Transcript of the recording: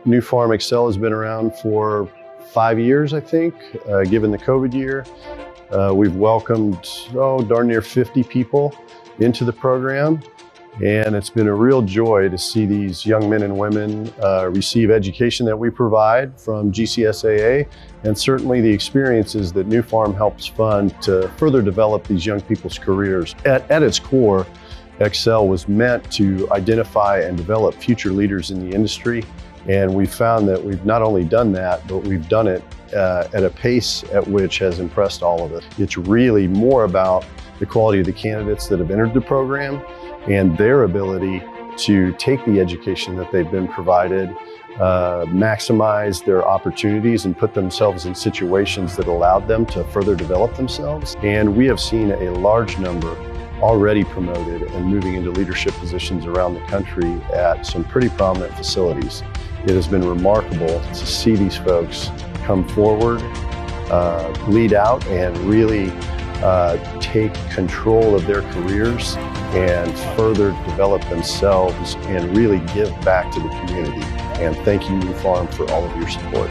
Nufarm EXCEL has been around for 5 years, I think, given the COVID year. We've welcomed, darn near 50 people into the program. And it's been a real joy to see these young men and women receive education that we provide from GCSAA, and certainly the experiences that Nufarm helps fund to further develop these young people's careers. At its core, EXCEL was meant to identify and develop future leaders in the industry. And we've found that we've not only done that, but we've done it at a pace at which has impressed all of us. It's really more about the quality of the candidates that have entered the program and their ability to take the education that they've been provided, maximize their opportunities and put themselves in situations that allowed them to further develop themselves. And we have seen a large number already promoted and moving into leadership positions around the country at some pretty prominent facilities. It has been remarkable to see these folks come forward, lead out, and really take control of their careers and further develop themselves and really give back to the community. And thank you, Nufarm, for all of your support.